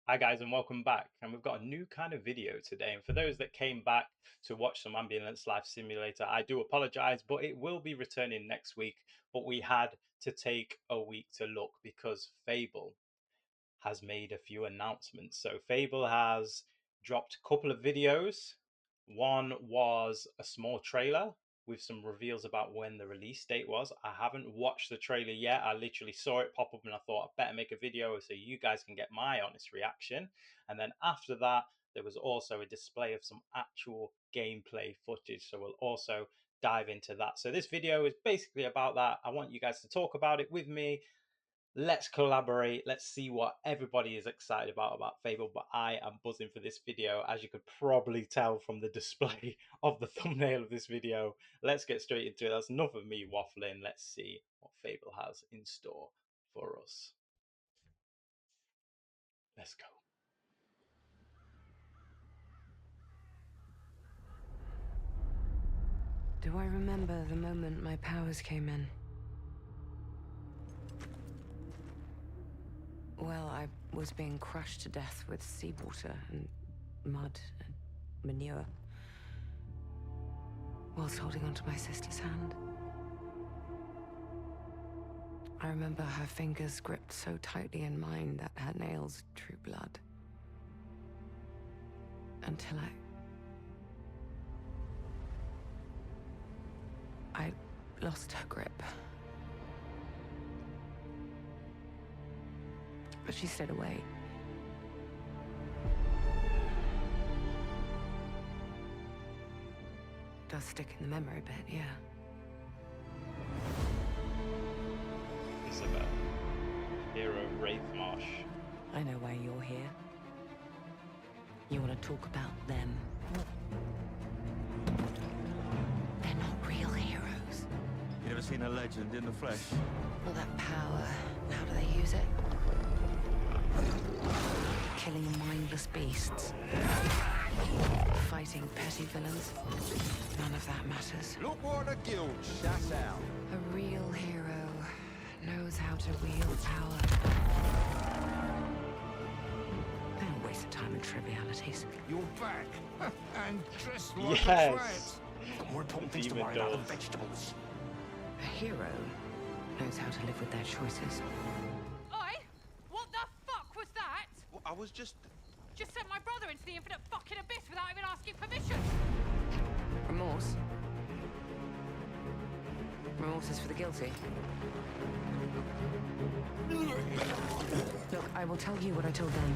Hi guys and welcome back, and we've got a new kind of video today. And for those that came back to watch some Ambulance Life Simulator, I do apologize, but it will be returning next week. But we had to take a week to look because Fable has made a few announcements. So Fable has dropped a couple of videos. One was a small trailer with some reveals about when the release date was. I haven't watched the trailer yet. I literally saw it pop up and I thought I better make a video so you guys can get my honest reaction. And then after that, there was also a display of some actual gameplay footage. So we'll also dive into that. So this video is basically about that. I want you guys to talk about it with me. Let's collaborate. Let's see what everybody is excited about Fable. But I am buzzing for this video, as you could probably tell from the display of the thumbnail of this video. Let's get straight into it. That's enough of me waffling. Let's see what Fable has in store for us. Let's go. Do I remember the moment my powers came in? Well, I was being crushed to death with seawater and mud and manure, whilst holding onto my sister's hand. I remember her fingers gripped so tightly in mine that her nails drew blood. Until I lost her grip. But she stayed away. Does stick in the memory bit, yeah. Isabel, hero Wraith Marsh. I know why you're here. You want to talk about them. They're not real heroes. You ever seen a legend in the flesh? All that power, how do they use it? Killing mindless beasts. Fighting petty villains. None of that matters. Look what the guild shut out. A real hero knows how to wield power. They don't waste time in trivialities. You're back. And dressed like a Yes. trad. Got more important things to Demon worry about than doors. vegetables. A hero knows how to live with their choices. Oi! What the fuck was that? Well, I was just... Just sent my brother into the infinite fucking abyss without even asking permission. Remorse? Remorse is for the guilty. Look, I will tell you what I told them.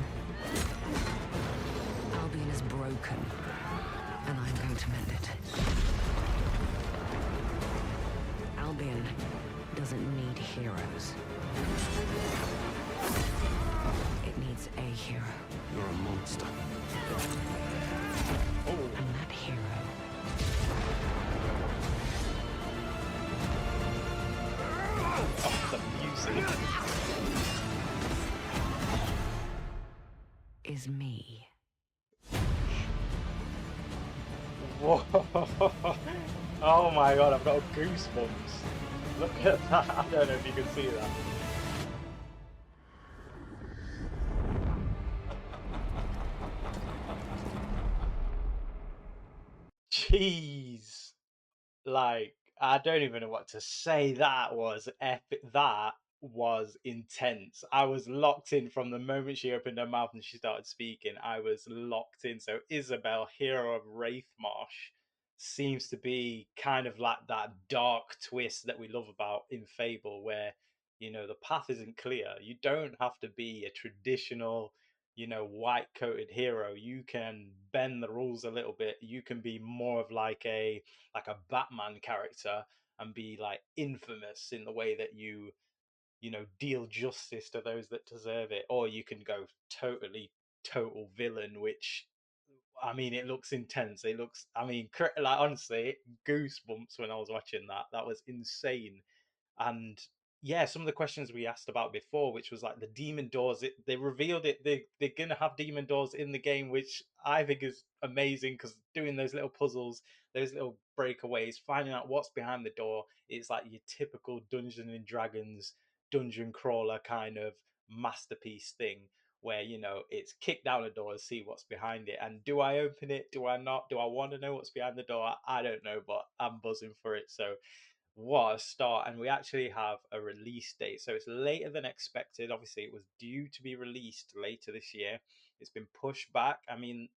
Albion is broken, and I'm going to mend it. Albion doesn't need heroes. It needs a hero. You're a monster. And that hero Oh, the music. is me. Whoa. Oh my god, I've got goosebumps. Look at that. I don't know if you can see that. Jeez. Like, I don't even know what to say. That was epic. That was intense. I was locked in from the moment she opened her mouth and she started speaking. I was locked in. So Isabel, hero of Wraithmarsh, seems to be kind of like that dark twist that we love about in Fable, where the path isn't clear. You don't have to be a traditional white coated hero. You can bend the rules a little bit. You can be more of like a Batman character and be like infamous in the way that you deal justice to those that deserve it, or you can go total villain, which, I mean, it looks intense. It looks, I mean, like, honestly, goosebumps when I was watching that. That was insane. And yeah, some of the questions we asked about before, which was like the demon doors, they revealed it. They're gonna have demon doors in the game, which I think is amazing, because doing those little puzzles, those little breakaways, finding out what's behind the door, it's like your typical Dungeons and Dragons dungeon crawler kind of masterpiece thing. where, you know, it's kick down a door and see what's behind it. And do I open it? Do I not? Do I want to know what's behind the door? I don't know, but I'm buzzing for it. So what a start. And we actually have a release date. So it's later than expected. Obviously, it was due to be released later this year. It's been pushed back. I mean,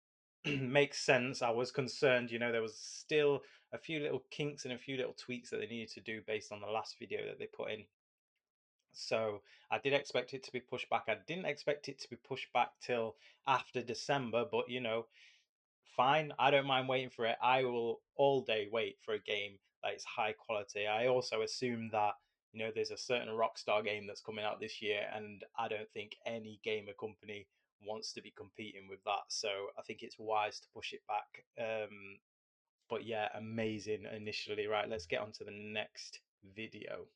makes sense. I was concerned, you know, there was still a few little kinks and a few little tweaks that they needed to do based on the last video that they put in. So I did expect it to be pushed back. I didn't expect it to be pushed back till after December, but you know, fine. I don't mind waiting for it. I will all day wait for a game that is high quality. I also assume that, you know, there's a certain Rockstar game that's coming out this year, and I don't think any gamer company wants to be competing with that. So I think it's wise to push it back. But yeah, amazing initially. Right, let's get on to the next video.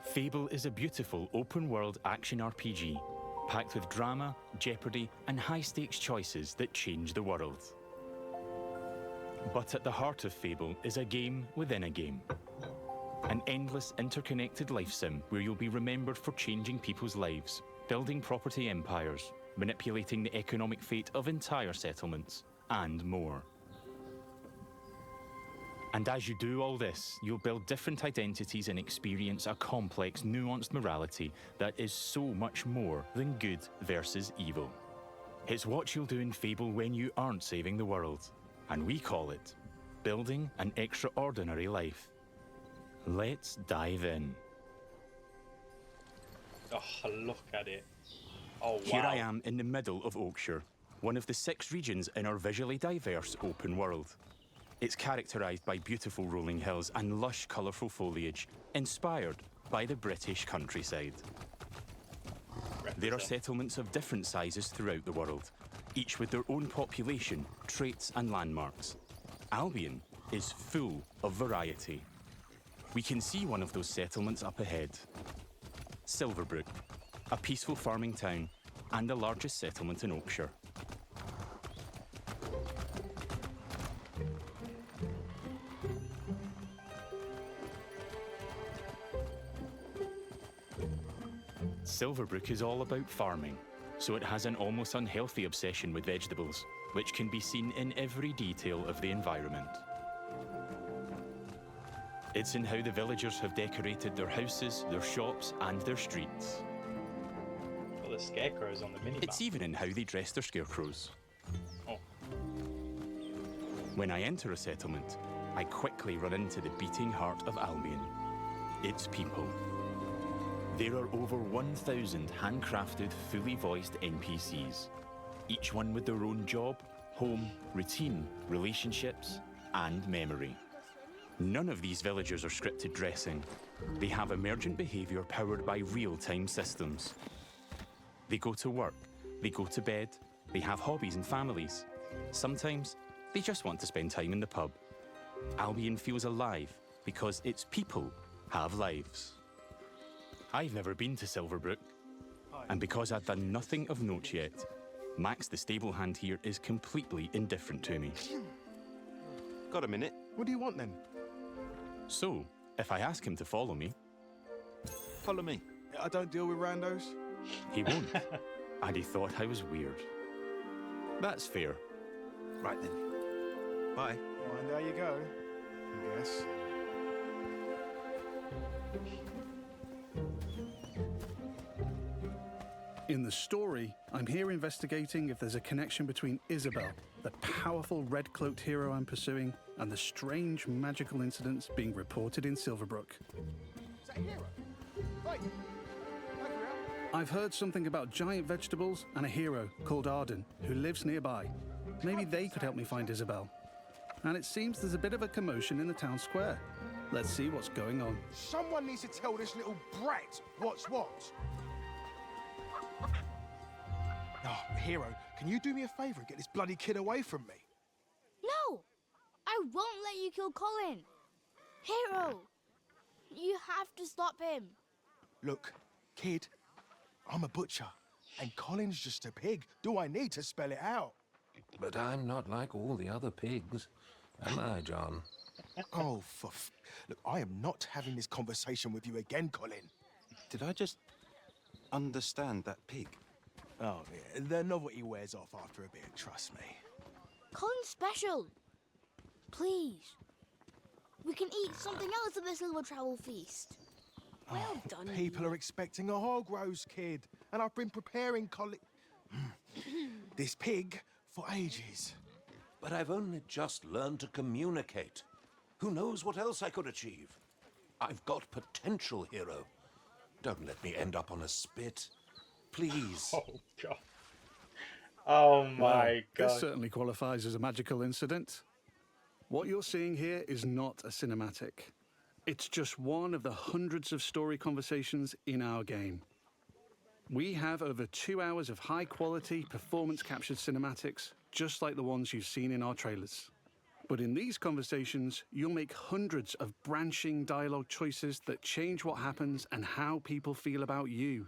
Fable is a beautiful open-world action RPG, packed with drama, jeopardy, and high-stakes choices that change the world. But at the heart of Fable is a game within a game. An endless, interconnected life sim where you'll be remembered for changing people's lives, building property empires, manipulating the economic fate of entire settlements, and more. And as you do all this, you'll build different identities and experience a complex, nuanced morality that is so much more than good versus evil. It's what you'll do in Fable when you aren't saving the world, and we call it building an extraordinary life. Let's dive in. Oh, look at it. Oh, wow. Here I am in the middle of Oakshire, one of the 6 regions in our visually diverse open world. It's characterised by beautiful rolling hills and lush, colourful foliage, inspired by the British countryside. There are settlements of different sizes throughout the world, each with their own population, traits and landmarks. Albion is full of variety. We can see one of those settlements up ahead. Silverbrook, a peaceful farming town and the largest settlement in Oakshire. Silverbrook is all about farming, so it has an almost unhealthy obsession with vegetables, which can be seen in every detail of the environment. It's in how the villagers have decorated their houses, their shops, and their streets. Well, the scarecrows on the minimap. It's even in how they dress their scarecrows. Oh. When I enter a settlement, I quickly run into the beating heart of Albion. Its people. There are over 1,000 handcrafted, fully voiced NPCs, each one with their own job, home, routine, relationships, and memory. None of these villagers are scripted dressing. They have emergent behaviour powered by real-time systems. They go to work, they go to bed, they have hobbies and families. Sometimes, they just want to spend time in the pub. Albion feels alive because its people have lives. I've never been to Silverbrook, and because I've done nothing of note yet, Max the stable hand here is completely indifferent to me. Got a minute? What do you want then? So, if I ask him to follow me, Follow me. I don't deal with randos. he won't. And he thought I was weird. That's fair. Right then. Bye. Well, and there you go, I guess. In the story, I'm here investigating if there's a connection between Isabel, the powerful red-cloaked hero I'm pursuing, and the strange magical incidents being reported in Silverbrook. Is that a hero? Hey! I've heard something about giant vegetables and a hero called Arden, who lives nearby. Maybe they could help me find Isabel. And it seems there's a bit of a commotion in the town square. Let's see what's going on. Someone needs to tell this little brat what's what. Oh, hero, can you do me a favour and get this bloody kid away from me? No! I won't let you kill Colin! Hero! You have to stop him! Look, kid, I'm a butcher, and Colin's just a pig. Do I need to spell it out? But I'm not like all the other pigs, am I, John? Oh, Look, I am not having this conversation with you again, Colin. Did I just understand that pig. Oh, yeah. The novelty wears off after a bit, trust me. Colin's special. Please. We can eat something else at this little travel feast. Well done. People are expecting a hog roast, kid. And I've been preparing this pig for ages. But I've only just learned to communicate. Who knows what else I could achieve? I've got potential, hero. Don't let me end up on a spit. Please. Oh, God. Oh, Well, my this God. certainly qualifies as a magical incident. What you're seeing here is not a cinematic. It's just one of the hundreds of story conversations in our game. We have over 2 hours of high-quality, performance-captured cinematics, just like the ones you've seen in our trailers. But in these conversations, you'll make hundreds of branching dialogue choices that change what happens and how people feel about you.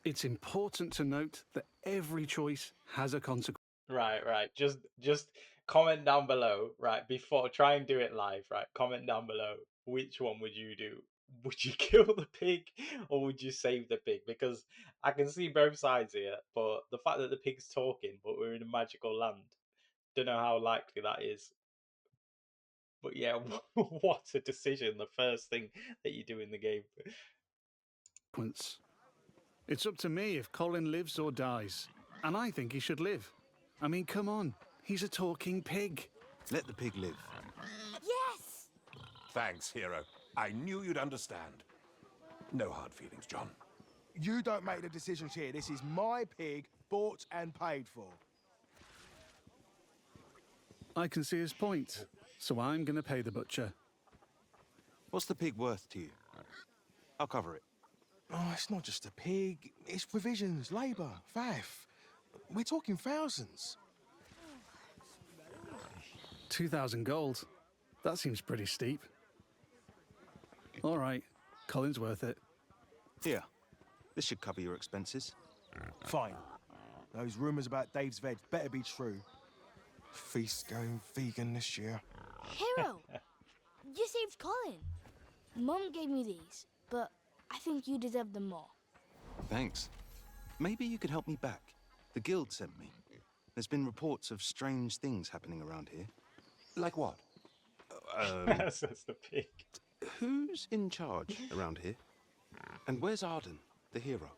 It's important to note that every choice has a consequence. Right. Just comment down below, right? Before, try and do it live, right? Comment down below. Which one would you do? Would you kill the pig or would you save the pig? Because I can see both sides here, but the fact that the pig's talking, but we're in a magical land, don't know how likely that is. But yeah, what a decision! The first thing that you do in the game. It's up to me if Colin lives or dies. And I think he should live. I mean, come on. He's a talking pig. Let the pig live. Yes! Thanks, hero. I knew you'd understand. No hard feelings, John. You don't make the decisions here. This is my pig, bought and paid for. I can see his point. So I'm going to pay the butcher. What's the pig worth to you? I'll cover it. Oh, it's not just a pig. It's provisions, labour, faff. We're talking thousands. 2,000 gold. That seems pretty steep. All right, Colin's worth it. Here, this should cover your expenses. Fine. Those rumours about Dave's veg better be true. Feast going vegan this year. Hero! You saved Colin. Mum gave me these, but I think you deserve them more. Thanks. Maybe you could help me back. The guild sent me. There's been reports of strange things happening around here. Like what? That's the pig. Who's in charge around here? And where's Arden, the hero?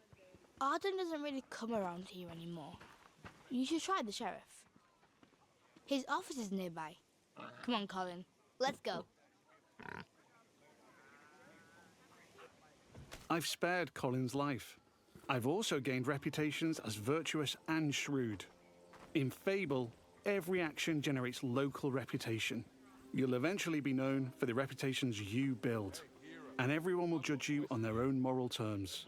Arden doesn't really come around here anymore. You should try the sheriff. His office is nearby. Come on, Colin. Let's go. I've spared Colin's life. I've also gained reputations as virtuous and shrewd. In Fable, every action generates local reputation. You'll eventually be known for the reputations you build, and everyone will judge you on their own moral terms.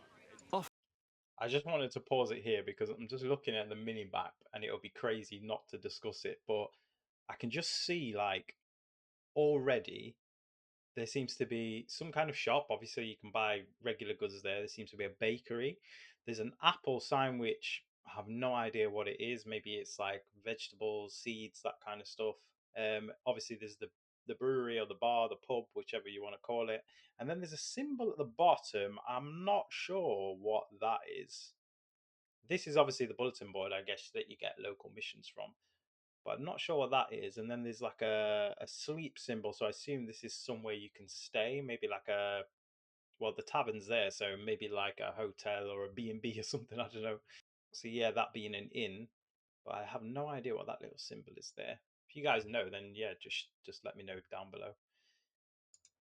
I just wanted to pause it here because I'm just looking at the mini map and it'll be crazy not to discuss it, but I can just see like already there seems to be some kind of shop. Obviously you can buy regular goods there. There seems to be a bakery. There's an apple sign which I have no idea what it is. Maybe it's like vegetables, seeds, that kind of stuff. Obviously there's the brewery or the bar, the pub, whichever you want to call it. And then there's a symbol at the bottom. I'm not sure what that is. This is obviously the bulletin board, I guess, that you get local missions from. But I'm not sure what that is. And then there's like a sleep symbol. So I assume this is somewhere you can stay. Maybe like well, the tavern's there. So maybe like a hotel or a B&B or something. I don't know. So yeah, that being an inn. But I have no idea what that little symbol is there. If you guys know, then yeah, just let me know down below.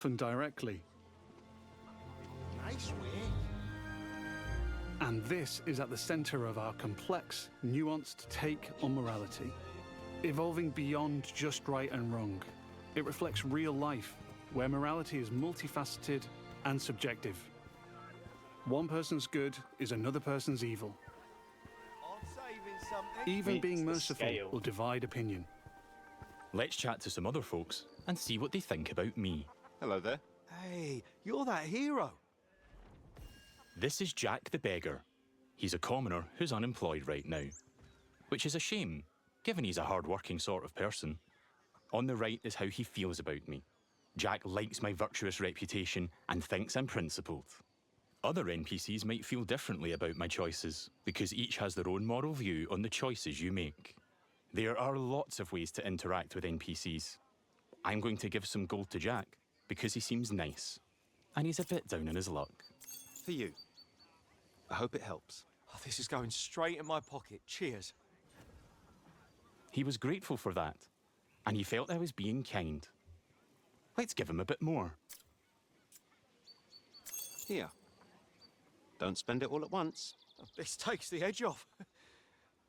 And directly. Nice way. And this is at the center of our complex, nuanced take on morality, evolving beyond just right and wrong. It reflects real life, where morality is multifaceted and subjective. One person's good is another person's evil. Even being merciful will divide opinion. Let's chat to some other folks and see what they think about me. Hello there. Hey, you're that hero. This is Jack the Beggar. He's a commoner who's unemployed right now, which is a shame, given he's a hard-working sort of person. On the right is how he feels about me. Jack likes my virtuous reputation and thinks I'm principled. Other NPCs might feel differently about my choices, because each has their own moral view on the choices you make. There are lots of ways to interact with NPCs. I'm going to give some gold to Jack, because he seems nice, and he's a bit down on his luck. For you. I hope it helps. Oh, this is going straight in my pocket. Cheers. He was grateful for that, and he felt I was being kind. Let's give him a bit more. Here. Don't spend it all at once. This takes the edge off.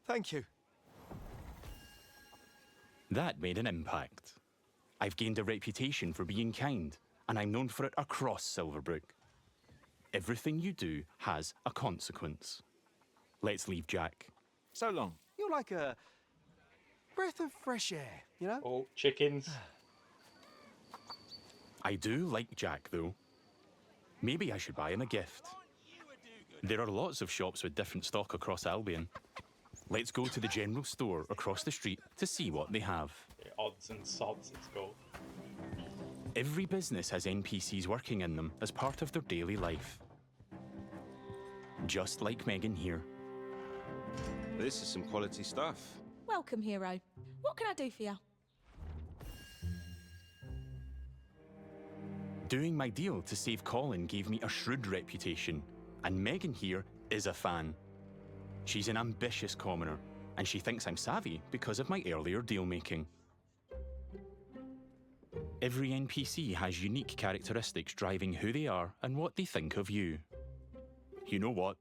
Thank you. That made an impact. I've gained a reputation for being kind, and I'm known for it across Silverbrook. Everything you do has a consequence. Let's leave Jack. So long. You're like a breath of fresh air, you know? Oh, chickens. I do like Jack, though. Maybe I should buy him a gift. There are lots of shops with different stock across Albion. Let's go to the general store across the street to see what they have. The odds and sods, it's called. Every business has NPCs working in them as part of their daily life. Just like Megan here. This is some quality stuff. Welcome, hero. What can I do for you? Doing my deal to save Colin gave me a shrewd reputation, and Megan here is a fan. She's an ambitious commoner, and she thinks I'm savvy because of my earlier deal-making. Every NPC has unique characteristics driving who they are and what they think of you. You know what?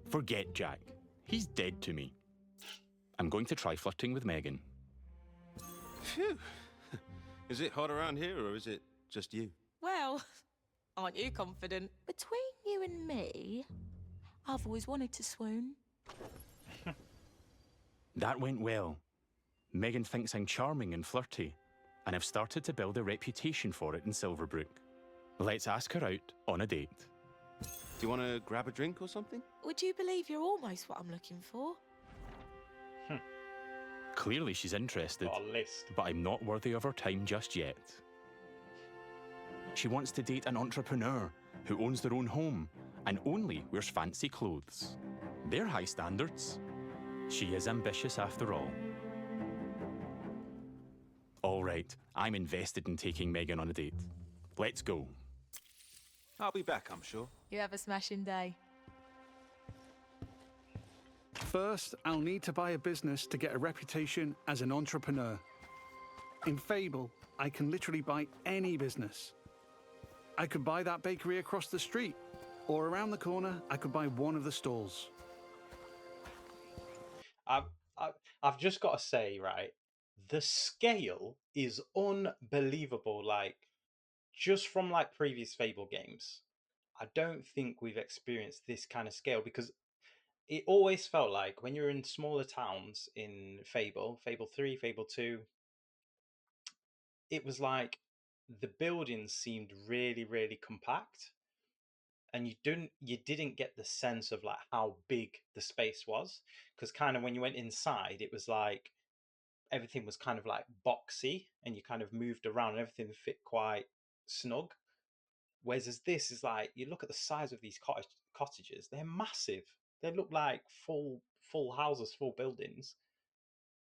Forget Jack. He's dead to me. I'm going to try flirting with Megan. Phew. Is it hot around here, or is it just you? Well, aren't you confident? Between you and me, I've always wanted to swoon. That went well. Megan thinks I'm charming and flirty, and I've started to build a reputation for it in Silverbrook. Let's ask her out on a date. Do you want to grab a drink or something? Would you believe you're almost what I'm looking for? Clearly she's interested, Got a list. but I'm not worthy of her time just yet. She wants to date an entrepreneur who owns their own home and only wears fancy clothes. They're high standards. She is ambitious after all. All right, I'm invested in taking Megan on a date. Let's go. I'll be back, I'm sure. You have a smashing day. First, I'll need to buy a business to get a reputation as an entrepreneur. In Fable, I can literally buy any business. I could buy that bakery across the street, or around the corner, I could buy one of the stalls. I've just got to say, right, the scale is unbelievable. Like, just from like previous Fable games, I don't think we've experienced this kind of scale, because it always felt like when you're in smaller towns in Fable 3, Fable 2, it was like the buildings seemed really, really compact, and you didn't get the sense of like how big the space was, because kind of when you went inside, it was like everything was kind of like boxy, and you kind of moved around and everything fit quite snug. Whereas this is like, you look at the size of these cottages, they're massive. They look like full houses, full buildings.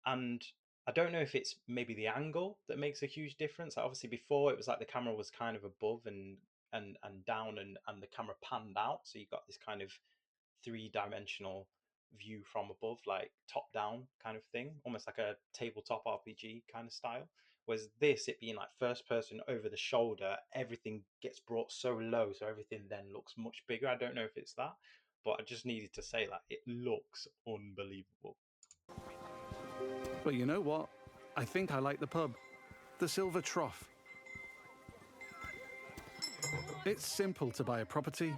And I don't know if it's maybe the angle that makes a huge difference. Obviously before it was like the camera was kind of above and down, and the camera panned out, so you got this kind of 3-dimensional view from above, like top down kind of thing, almost like a tabletop RPG kind of style. Whereas this, it being like first person over the shoulder, everything gets brought so low, so everything then looks much bigger. I don't know if it's that, but I just needed to say that it looks unbelievable. But you know what? I think I like the pub. The Silver Trough. It's simple to buy a property,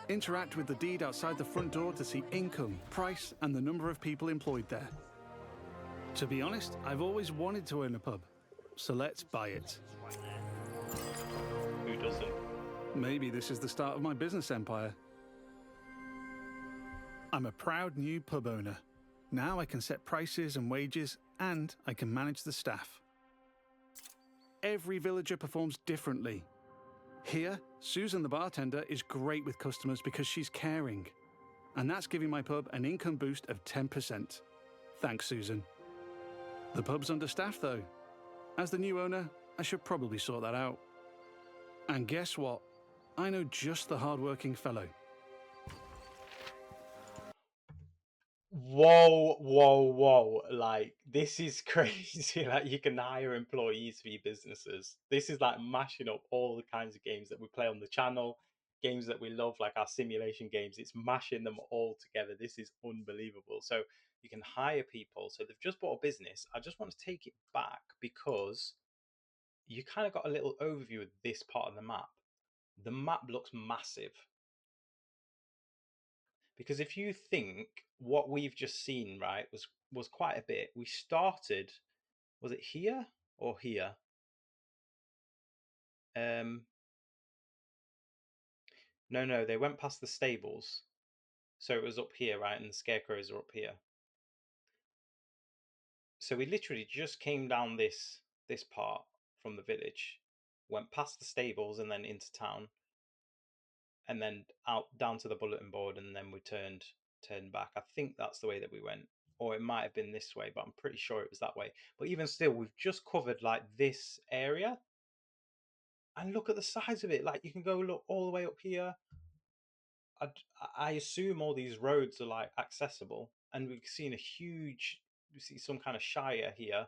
interact with the deed outside the front door to see income, price, and the number of people employed there. To be honest, I've always wanted to own a pub, so let's buy it. Who doesn't? Maybe this is the start of my business empire. I'm a proud new pub owner. Now I can set prices and wages, and I can manage the staff. Every villager performs differently. Here, Susan the bartender is great with customers because she's caring. And that's giving my pub an income boost of 10%. Thanks, Susan. The pub's understaffed, though. As the new owner, I should probably sort that out. And guess what? I know just the hard-working fellow. Whoa, whoa, whoa. Like, this is crazy. Like, you can hire employees for your businesses. This is like mashing up all the kinds of games that we play on the channel, games that we love, like our simulation games. It's mashing them all together. This is unbelievable. So you can hire people. So they've just bought a business. I just want to take it back because you kind of got a little overview of this part of the map. The map looks massive. Because if you think what we've just seen, right, was quite a bit. We started, was it here or here? No, they went past the stables. So it was up here, right? And the scarecrows are up here. So we literally just came down this part from the village, went past the stables and then into town, and then out down to the bulletin board, and then we turned back. I think that's the way that we went, or it might have been this way, but I'm pretty sure it was that way. But even still, we've just covered like this area, and look at the size of it. Like, you can go look all the way up here. I assume all these roads are like accessible, and we've seen a huge, we see some kind of shire here.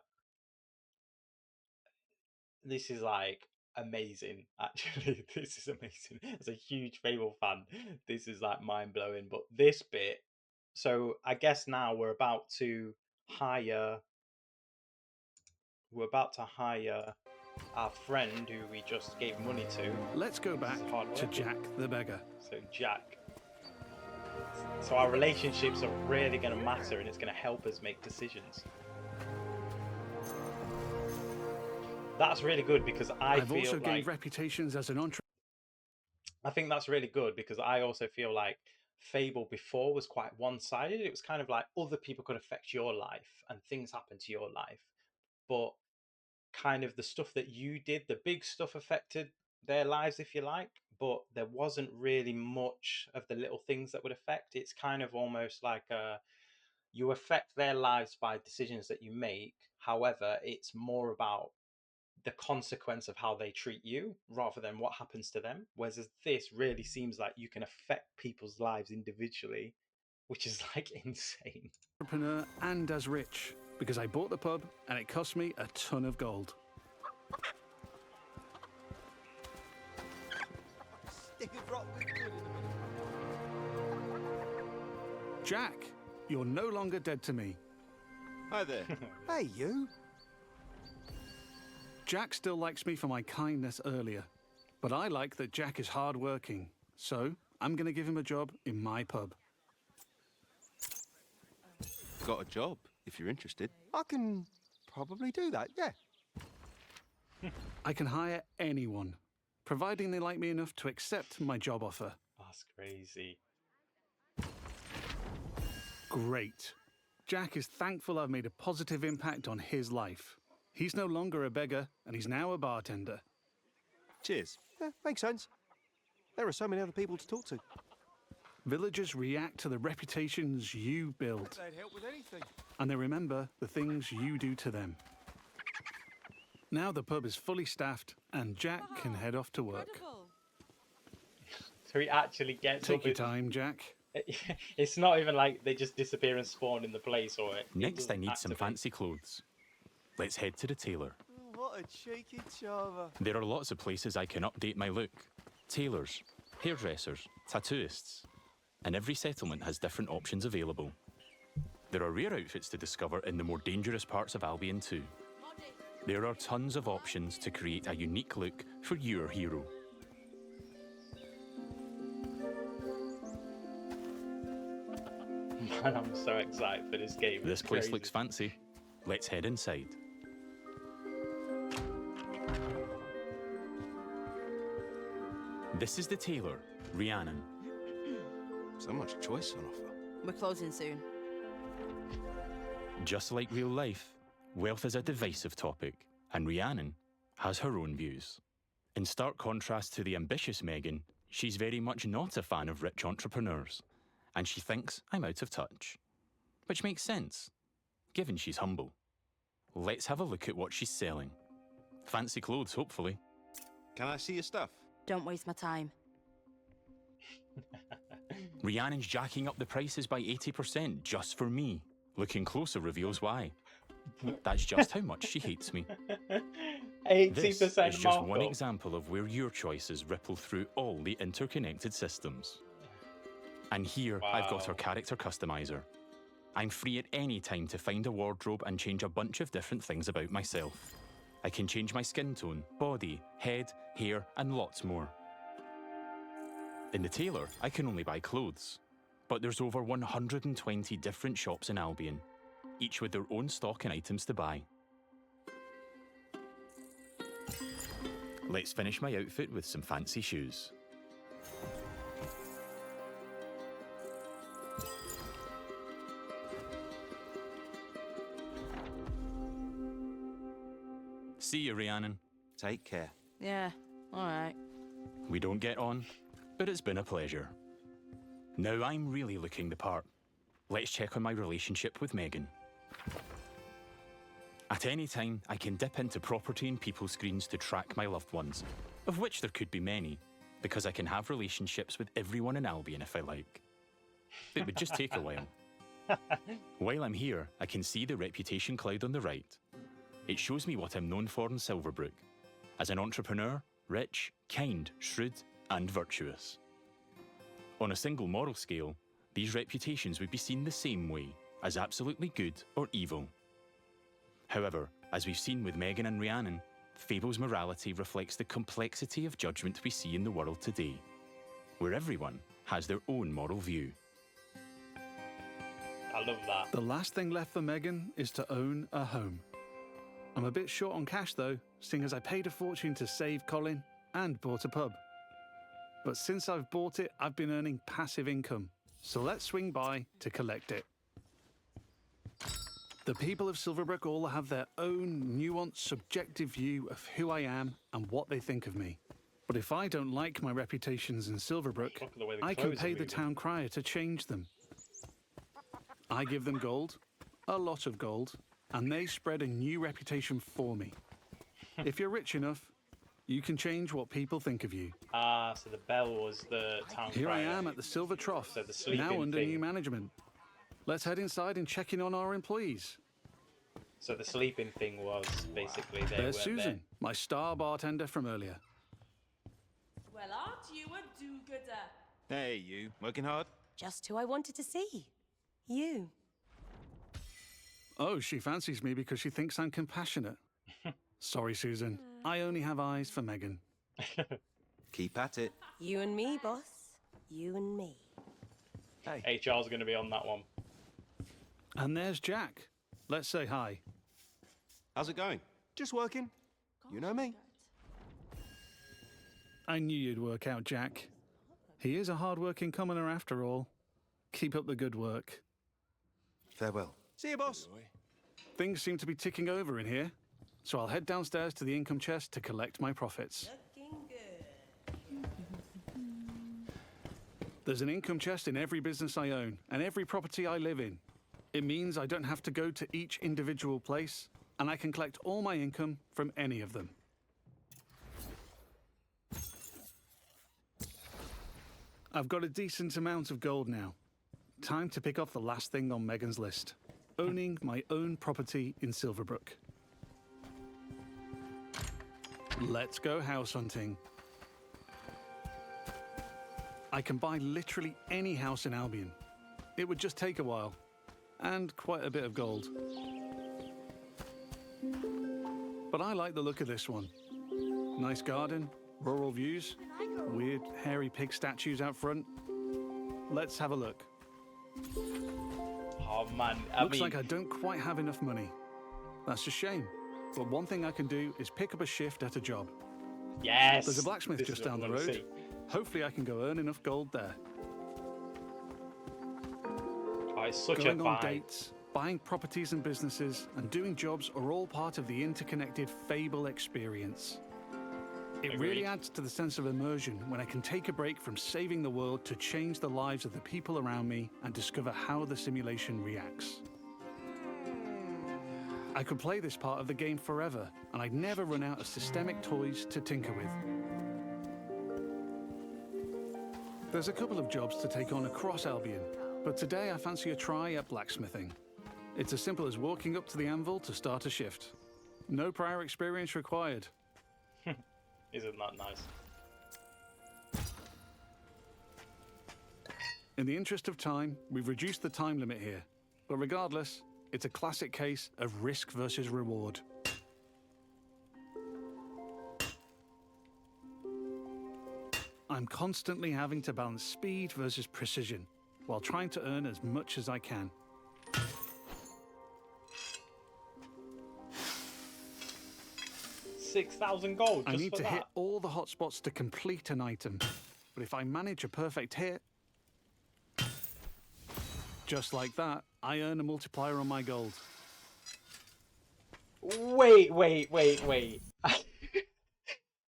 This is like amazing, actually. This is amazing. As a huge Fable fan, this is like mind-blowing. But this bit, so I guess now we're about to hire our friend who we just gave money to. Let's go back to Jack the beggar. So Jack. So our relationships are really going to matter, and it's going to help us make decisions. That's really good because I've also gained reputations as an entrepreneur. I think that's really good because I also feel like Fable before was quite one-sided. It was kind of like other people could affect your life and things happen to your life, but kind of the stuff that you did, the big stuff, affected their lives, if you like, but there wasn't really much of the little things that would affect. It's kind of almost like you affect their lives by decisions that you make. However, it's more about the consequence of how they treat you rather than what happens to them. Whereas this really seems like you can affect people's lives individually, which is like insane. Entrepreneur and as rich because I bought the pub and it cost me a ton of gold. Jack, you're no longer dead to me. Hi there. Hey, you. Jack still likes me for my kindness earlier, but I like that Jack is hard-working, so I'm going to give him a job in my pub. Got a job, if you're interested. I can probably do that, yeah. I can hire anyone, providing they like me enough to accept my job offer. That's crazy. Great. Jack is thankful I've made a positive impact on his life. He's no longer a beggar, and he's now a bartender. Cheers. Yeah, makes sense. There are so many other people to talk to. Villagers react to the reputations you build. They'd help with anything. And they remember the things you do to them. Now the pub is fully staffed, and Jack can head off to work. So he actually gets Take your time, Jack. It's not even like they just disappear and spawn in the place, or it. Next, I need some fancy clothes. Let's head to the tailor. What a cheeky chava. There are lots of places I can update my look. Tailors, hairdressers, tattooists. And every settlement has different options available. There are rare outfits to discover in the more dangerous parts of Albion too. There are tons of options to create a unique look for your hero. Man, I'm so excited for this game. This place looks fancy. Let's head inside. This is the tailor, Rhiannon. So much choice on offer. We're closing soon. Just like real life, wealth is a divisive topic, and Rhiannon has her own views. In stark contrast to the ambitious Megan, she's very much not a fan of rich entrepreneurs, and she thinks I'm out of touch. Which makes sense, given she's humble. Let's have a look at what she's selling. Fancy clothes, hopefully. Can I see your stuff? Don't waste my time. Rhiannon's jacking up the prices by 80% just for me. Looking closer reveals why. That's just how much she hates me. 80% This is just one markup. example of where your choices ripple through all the interconnected systems. And here I've got our character customizer. I'm free at any time to find a wardrobe and change a bunch of different things about myself. I can change my skin tone, body, head, hair, and lots more. In the tailor, I can only buy clothes. But there's over 120 different shops in Albion, each with their own stock and items to buy. Let's finish my outfit with some fancy shoes. See you, Rhiannon. Take care. Yeah, all right. We don't get on, but it's been a pleasure. Now I'm really looking the part. Let's check on my relationship with Megan. At any time, I can dip into property and people screens to track my loved ones, of which there could be many, because I can have relationships with everyone in Albion if I like. It would just take a while. While I'm here, I can see the reputation cloud on the right. It shows me what I'm known for in Silverbrook. As an entrepreneur, rich, kind, shrewd, and virtuous. On a single moral scale, these reputations would be seen the same way, as absolutely good or evil. However, as we've seen with Megan and Rhiannon, Fable's morality reflects the complexity of judgment we see in the world today, where everyone has their own moral view. I love that. The last thing left for Megan is to own a home. I'm a bit short on cash though, seeing as I paid a fortune to save Colin and bought a pub. But since I've bought it, I've been earning passive income, so let's swing by to collect it. The people of Silverbrook all have their own nuanced, subjective view of who I am and what they think of me. But if I don't like my reputations in Silverbrook, Look at the way the I can clothes are pay the moving. town crier to change them. I give them gold, a lot of gold, and they spread a new reputation for me. If you're rich enough, you can change what people think of you. Ah, so the bell was the town Here I crier. am at the Silver Trough, So the sleeping now under thing. new management. Let's head inside and check in on our employees. So the sleeping thing was basically they There's weren't Susan, my star bartender from earlier. Well, aren't you a do-gooder? Hey, you. Working hard? Just who I wanted to see. You. Oh, she fancies me because she thinks I'm compassionate. Sorry, Susan. I only have eyes for Megan. Keep at it. You and me, boss. You and me. Hey. HR's going to be on that one. And there's Jack. Let's say hi. How's it going? Just working. You know me. I knew you'd work out, Jack. He is a hard-working commoner after all. Keep up the good work. Farewell. See you, boss. Things seem to be ticking over in here, so I'll head downstairs to the income chest to collect my profits. Looking good. There's an income chest in every business I own and every property I live in. It means I don't have to go to each individual place, and I can collect all my income from any of them. I've got a decent amount of gold now. Time to pick off the last thing on Megan's list. Owning my own property in Silverbrook. Let's go house hunting. I can buy literally any house in Albion. It would just take a while, and quite a bit of gold. But I like the look of this one. Nice garden, rural views, weird hairy pig statues out front. Let's have a look. Oh man, Looks like I don't quite have enough money. That's a shame. But one thing I can do is pick up a shift at a job. yes. There's a blacksmith this just is what down the I wanna road. see. Hopefully I can go earn enough gold there. Oh, it's such Going a on vibe. dates, buying properties and businesses, and doing jobs are all part of the interconnected Fable experience. It really adds to the sense of immersion when I can take a break from saving the world to change the lives of the people around me and discover how the simulation reacts. I could play this part of the game forever, and I'd never run out of systemic toys to tinker with. There's a couple of jobs to take on across Albion, but today I fancy a try at blacksmithing. It's as simple as walking up to the anvil to start a shift. No prior experience required. Isn't that nice? In the interest of time, we've reduced the time limit here. But regardless, it's a classic case of risk versus reward. I'm constantly having to balance speed versus precision, while trying to earn as much as I can. $6,000 gold just I need for to that? hit all the hotspots to complete an item. But if I manage a perfect hit, just like that, I earn a multiplier on my gold. Wait.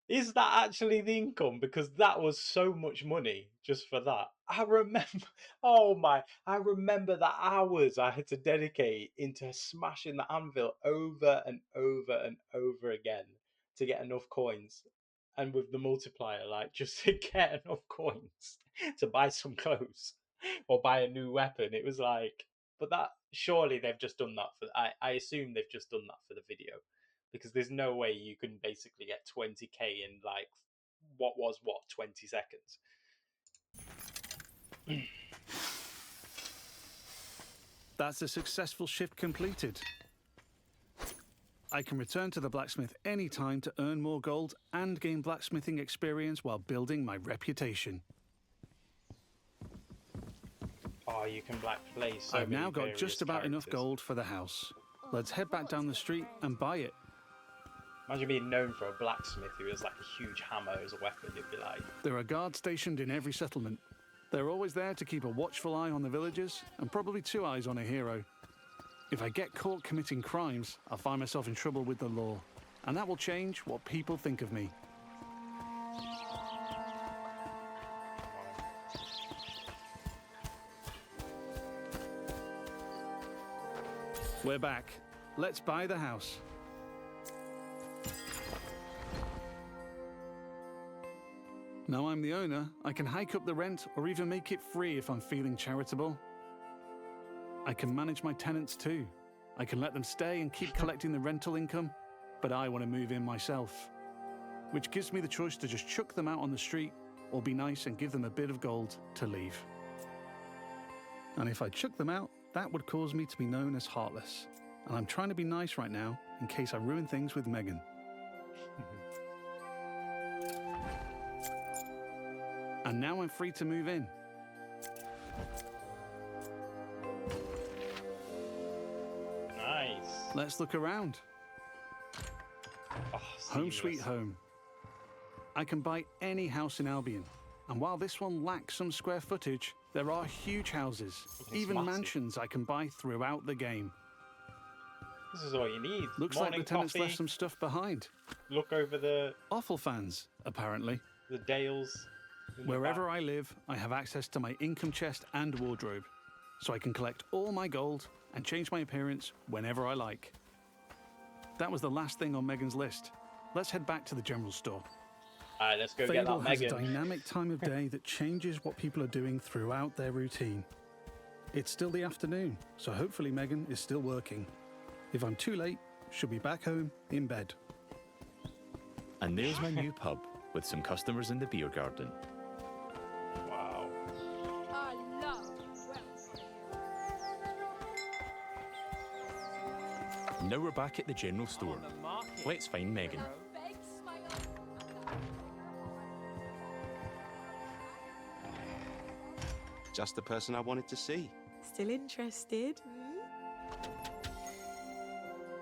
Is that actually the income? Because that was so much money just for that. I remember, I remember the hours I had to dedicate into smashing the anvil over and over and over again to get enough coins. And with the multiplier, like, just to get enough coins to buy some clothes or buy a new weapon. It was like, but that, surely they've just done that for, I assume they've just done that for the video. Because there's no way you can basically get 20k in, like, 20 seconds. That's a successful shift completed. I can return to the blacksmith anytime to earn more gold and gain blacksmithing experience while building my reputation. Oh, you can play so I've many now got various just about enough characters. gold for the house. Let's head back down the street and buy it. Imagine being known for a blacksmith who has like a huge hammer as a weapon. It'd be like, There are guards stationed in every settlement. They're always there to keep a watchful eye on the villagers and probably two eyes on a hero. If I get caught committing crimes, I'll find myself in trouble with the law, and that will change what people think of me. We're back. Let's buy the house. Now I'm the owner, I can hike up the rent or even make it free if I'm feeling charitable. I can manage my tenants too. I can let them stay and keep collecting the rental income, but I want to move in myself. Which gives me the choice to just chuck them out on the street or be nice and give them a bit of gold to leave. And if I chuck them out, that would cause me to be known as heartless. And I'm trying to be nice right now in case I ruin things with Megan. And now I'm free to move in. nice. Let's look around. Oh, Home seamless. sweet home. I can buy any house in Albion. And while this one lacks some square footage, there are huge houses, It's even massive. mansions I can buy throughout the game. This is all you need. Looks Morning like the tenants coffee, left some stuff behind. look over the Awful fans, apparently. dales. in the Wherever back. I live, I have access to my income chest and wardrobe, so I can collect all my gold and change my appearance whenever I like. That was the last thing on Megan's list. Let's head back to the general store. Alright, let's go get Fable that has a Megan. dynamic time of day that changes what people are doing throughout their routine. It's still the afternoon, so hopefully Megan is still working. If I'm too late, she'll be back home in bed. And there's my new pub with some customers in the beer garden. Wow. I love Now we're back at the general store. Let's find Megan. Just the person I wanted to see. Still interested?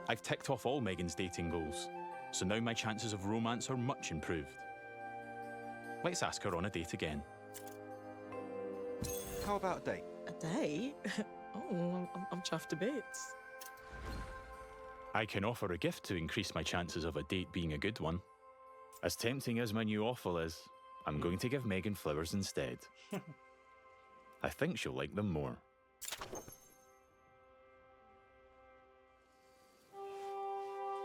I've ticked off all Megan's dating goals, so now my chances of romance are much improved. Let's ask her on a date again. How about a date? A date? Oh, I'm chuffed to bits. I can offer a gift to increase my chances of a date being a good one. As tempting as my new offal is, I'm going to give Megan flowers instead. I think she'll like them more.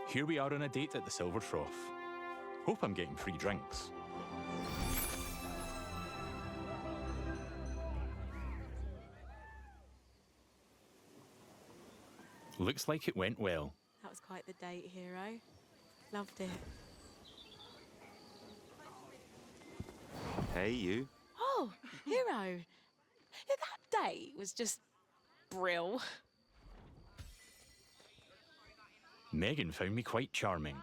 Here we are on a date at the Silver Trough. Hope I'm getting free drinks. Looks like it went well. That was quite the date, hero. Loved it. Hey, you. Oh, hero. That date was just brill. Megan found me quite charming.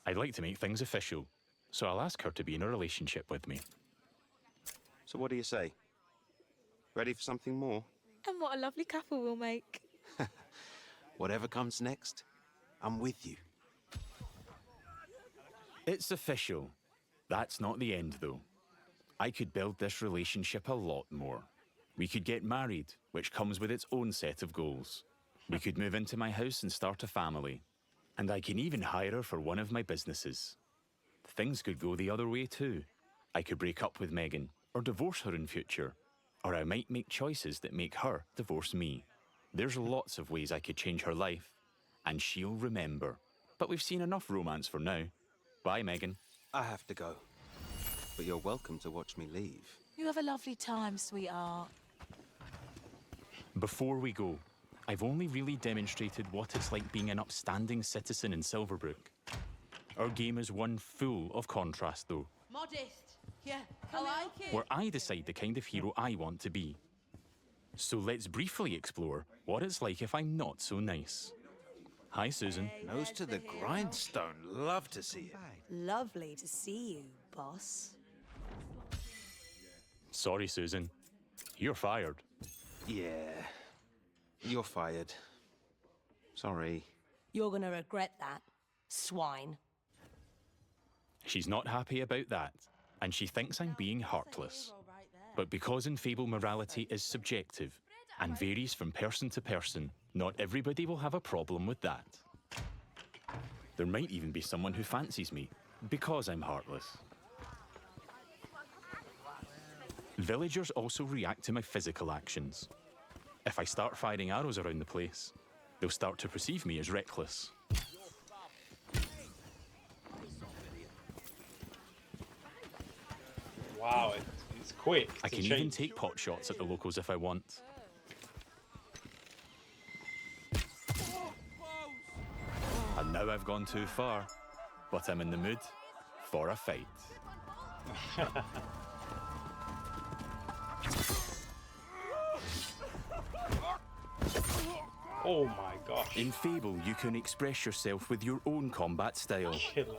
I'd like to make things official, so I'll ask her to be in a relationship with me. So what do you say? Ready for something more? And what a lovely couple we'll make. Whatever comes next, I'm with you. It's official. That's not the end, though. I could build this relationship a lot more. We could get married, which comes with its own set of goals. We could move into my house and start a family. And I can even hire her for one of my businesses. Things could go the other way, too. I could break up with Megan, or divorce her in future. Or I might make choices that make her divorce me. There's lots of ways I could change her life, and she'll remember. But we've seen enough romance for now. Bye, Megan. I have to go. But you're welcome to watch me leave. You have a lovely time, sweetheart. Before we go, I've only really demonstrated what it's like being an upstanding citizen in Silverbrook. Our game is one full of contrast, though, Modest. Yeah, I like it. where I decide the kind of hero I want to be. So let's briefly explore what it's like if I'm not so nice. Hi, Susan. Nose to the grindstone. Love to see it. Lovely to see you, boss. Sorry, Susan. You're fired. Yeah. You're fired. Sorry. You're gonna regret that, swine. She's not happy about that, and she thinks I'm being heartless. But because in Fable morality is subjective and varies from person to person, not everybody will have a problem with that. There might even be someone who fancies me because I'm heartless. Villagers also react to my physical actions. If I start firing arrows around the place, they'll start to perceive me as reckless. Wow, it's quick. I to can even change. take pot shots at the locals if I want. And now I've gone too far, but I'm in the mood for a fight. Oh my gosh. In Fable, you can express yourself with your own combat style, Killer.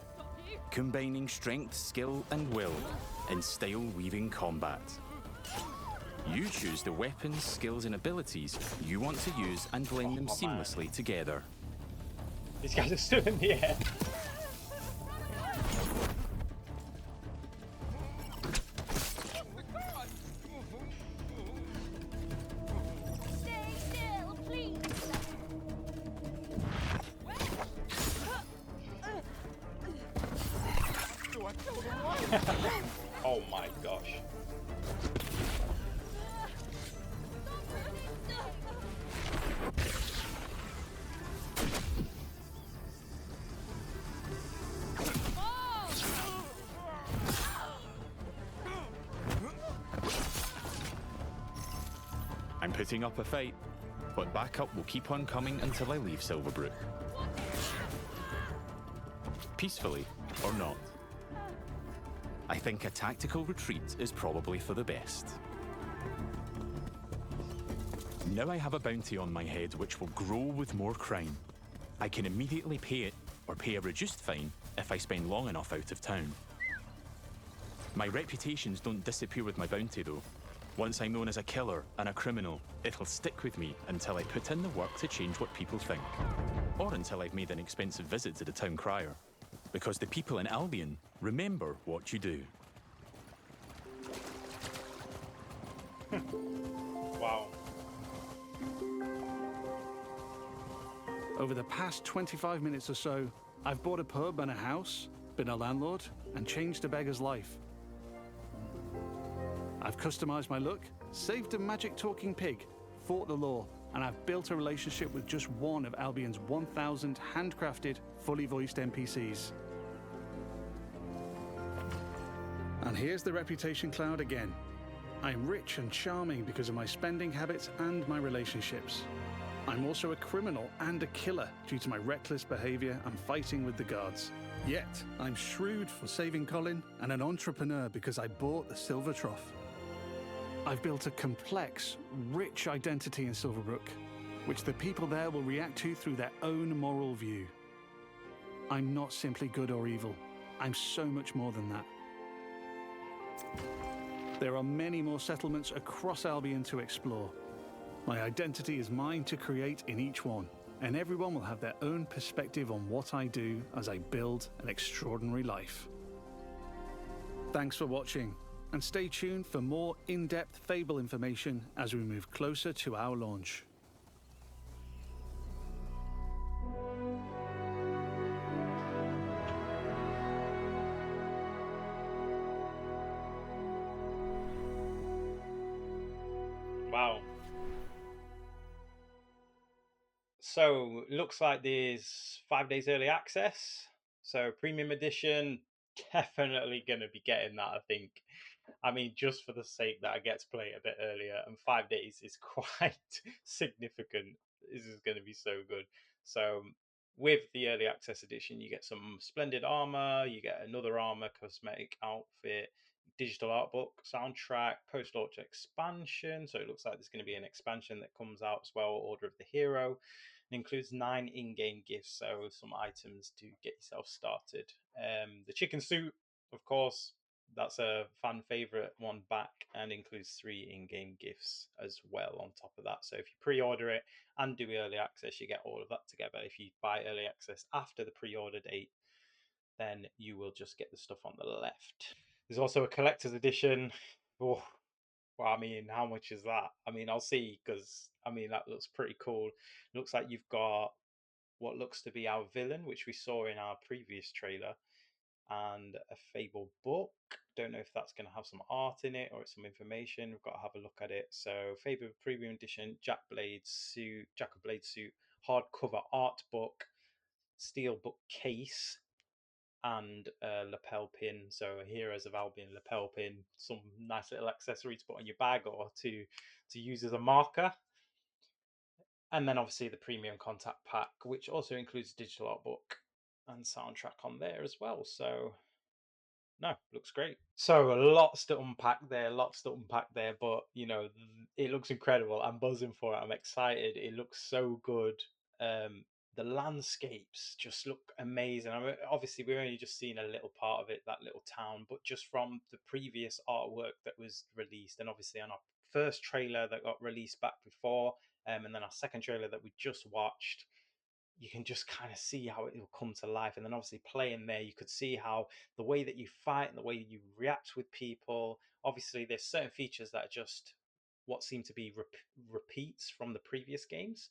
combining strength, skill, and will in style-weaving combat. You choose the weapons, skills, and abilities you want to use and blend them seamlessly together. These guys are still in the air. Stay still, please. Oh my gosh. I'm putting up a fight, but backup will keep on coming until I leave Silverbrook. Peacefully or not. I think a tactical retreat is probably for the best. Now I have a bounty on my head which will grow with more crime. I can immediately pay it or pay a reduced fine if I spend long enough out of town. My reputations don't disappear with my bounty though. Once I'm known as a killer and a criminal, it'll stick with me until I put in the work to change what people think. Or until I've made an expensive visit to the town crier. Because the people in Albion remember what you do. Wow. Over the past 25 minutes or so, I've bought a pub and a house, been a landlord, and changed a beggar's life. I've customized my look, saved a magic talking pig, fought the law, and I've built a relationship with just one of Albion's 1,000 handcrafted, fully voiced NPCs. And here's the reputation cloud again. I'm rich and charming because of my spending habits and my relationships. I'm also a criminal and a killer due to my reckless behavior and fighting with the guards. Yet, I'm shrewd for saving Colin and an entrepreneur because I bought the Silver Trough. I've built a complex, rich identity in Silverbrook, which the people there will react to through their own moral view. I'm not simply good or evil. I'm so much more than that. There are many more settlements across Albion to explore. My identity is mine to create in each one, and everyone will have their own perspective on what I do as I build an extraordinary life. Thanks for watching, and stay tuned for more in-depth Fable information as we move closer to our launch. Wow. So looks like there's 5 days early access. So premium edition, definitely going to be getting that, I think. I mean, just for the sake that I get to play it a bit earlier, and 5 days is quite significant. This is going to be so good. So with the early access edition, you get some splendid armor, you get another armor cosmetic outfit, digital art book, soundtrack, post-launch expansion. So it looks like there's going to be an expansion that comes out as well, Order of the Hero. It includes 9 in-game gifts, so some items to get yourself started. The chicken suit, of course, that's a fan favorite one back, and includes 3 in-game gifts as well on top of that. So if you pre-order it and do early access, you get all of that together. If you buy early access after the pre-order date, then you will just get the stuff on the left. There's also a collector's edition. Oh, well, I mean, how much is that? I mean, I'll see, because I mean, that looks pretty cool. Looks like you've got what looks to be our villain, which we saw in our previous trailer, and a Fable book. Don't know if that's going to have some art in it or it's some information. We've got to have a look at it. So Fable Premium Edition, Jack of Blade suit, hardcover art book, steel book case, and a lapel pin. So a Heroes of Albion lapel pin, some nice little accessory to put on your bag or to use as a marker. And then obviously the premium contact pack, which also includes digital art book and soundtrack on there as well. So no, looks great. So lots to unpack there, but you know, it looks incredible. I'm buzzing for it. I'm excited. It looks so good. The landscapes just look amazing. I mean, obviously we've only just seen a little part of it, that little town, but just from the previous artwork that was released, and obviously on our first trailer that got released back before, and then our second trailer that we just watched, you can just kind of see how it will come to life. And then obviously playing there, you could see how the way that you fight and the way you react with people, obviously there's certain features that are just what seem to be repeats from the previous games,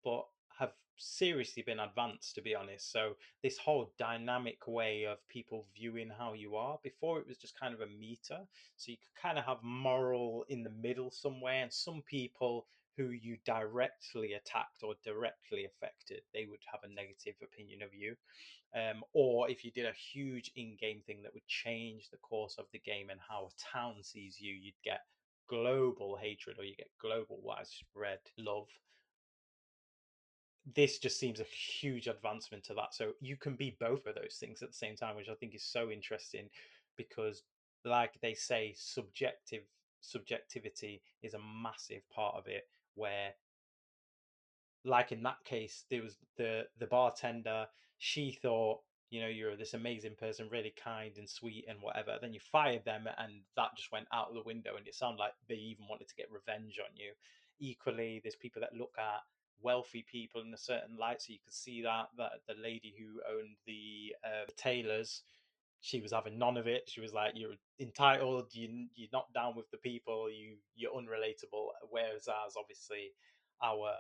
but have seriously been advanced, to be honest. So this whole dynamic way of people viewing how you are, before it was just kind of a meter, so you could kind of have moral in the middle somewhere, and some people who you directly attacked or directly affected, they would have a negative opinion of you. Or if you did a huge in-game thing that would change the course of the game and how a town sees you, you'd get global hatred or you get global widespread love. This just seems a huge advancement to that. So you can be both of those things at the same time, which I think is so interesting, because like they say, subjectivity is a massive part of it, where like in that case, there was the bartender. She thought, you know, you're this amazing person, really kind and sweet and whatever. Then you fired them, and that just went out of the window. And it sounded like they even wanted to get revenge on you. Equally, there's people that look at wealthy people in a certain light. So you could see that the lady who owned the tailors, she was having none of it. She was like, "You're entitled. You're not down with the people. You're unrelatable." Whereas, obviously, our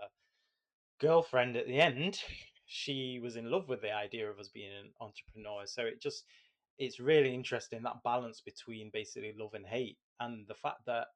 girlfriend at the end, she was in love with the idea of us being an entrepreneur. So it just it's really interesting, that balance between basically love and hate, and the fact that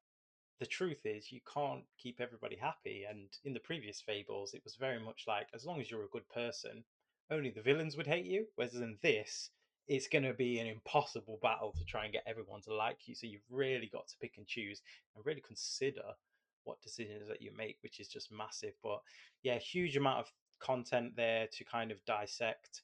the truth is you can't keep everybody happy. And in the previous Fables, it was very much like, as long as you're a good person, only the villains would hate you. Whereas in this, it's going to be an impossible battle to try and get everyone to like you. So you've really got to pick and choose and really consider what decisions that you make, which is just massive. But yeah, huge amount of content there to kind of dissect.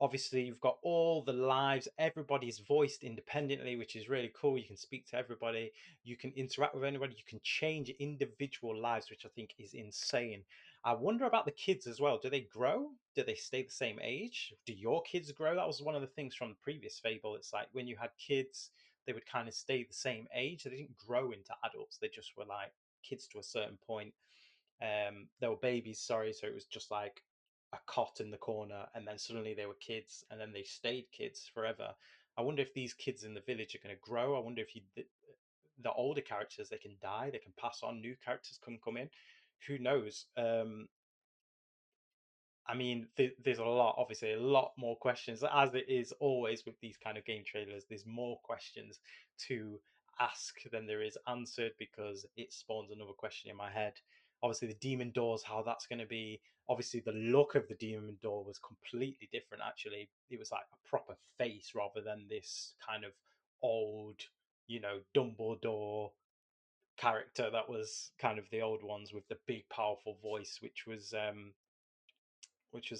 Obviously, you've got all the lives, everybody's voiced independently, which is really cool. You can speak to everybody, you can interact with anybody, you can change individual lives, which I think is insane. I wonder about the kids as well. Do they grow? Do they stay the same age? Do your kids grow? That was one of the things from the previous Fable. It's like when you had kids, they would kind of stay the same age. They didn't grow into adults, they just were like kids to a certain point. They were babies, sorry, so it was just like a cot in the corner, and then suddenly they were kids, and then they stayed kids forever. I wonder if these kids in the village are going to grow. I wonder if the older characters, they can die, they can pass on, new characters can come in. Who knows? I mean, there's a lot, obviously, a lot more questions, as it is always with these kind of game trailers. There's more questions to ask than there is answered, because it spawns another question in my head. Obviously, the demon doors, how that's going to be. Obviously, the look of the demon door was completely different, actually. It was like a proper face rather than this kind of old, Dumbledore character that was kind of the old ones with the big, powerful voice, which was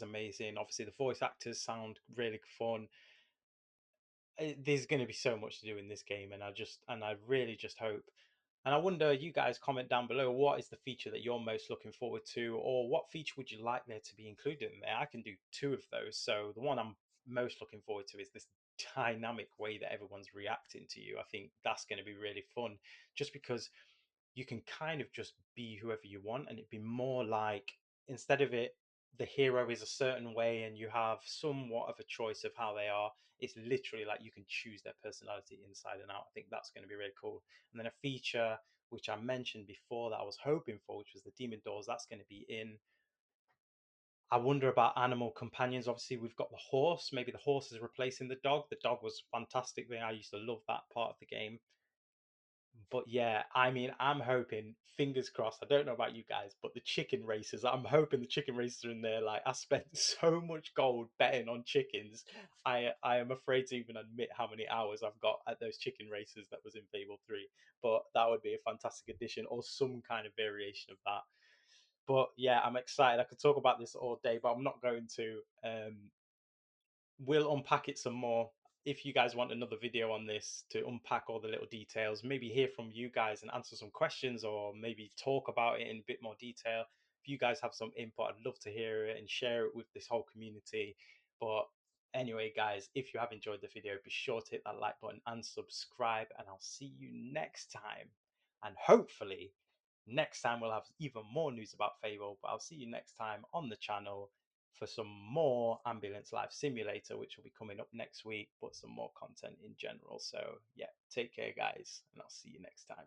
amazing. Obviously, the voice actors sound really fun. There's going to be so much to do in this game, and I really just hope. And I wonder, you guys comment down below, what is the feature that you're most looking forward to, or what feature would you like there to be included in there? I can do two of those. So the one I'm most looking forward to is this dynamic way that everyone's reacting to you. I think that's going to be really fun, just because you can kind of just be whoever you want, and it'd be more like, instead of it, the hero is a certain way and you have somewhat of a choice of how they are. It's literally like you can choose their personality inside and out. I think that's going to be really cool. And then a feature which I mentioned before that I was hoping for, which was the demon doors, that's going to be in. I wonder about animal companions. Obviously, we've got the horse. Maybe the horse is replacing the dog. The dog was fantastic. I used to love that part of the game. But yeah, I mean, I'm hoping, fingers crossed. I don't know about you guys, but the chicken races, I'm hoping the chicken races are in there. Like, I spent so much gold betting on chickens. I am afraid to even admit how many hours I've got at those chicken races that was in Fable 3. But that would be a fantastic addition, or some kind of variation of that. But yeah, I'm excited. I could talk about this all day, but I'm not going to. We'll unpack it some more. If you guys want another video on this to unpack all the little details, maybe hear from you guys and answer some questions, or maybe talk about it in a bit more detail. If you guys have some input, I'd love to hear it and share it with this whole community. But anyway, guys, if you have enjoyed the video, be sure to hit that like button and subscribe, and I'll see you next time. And hopefully, next time we'll have even more news about Fable, but I'll see you next time on the channel for some more Ambulance Life Simulator, which will be coming up next week, but some more content in general. So yeah, take care, guys, and I'll see you next time.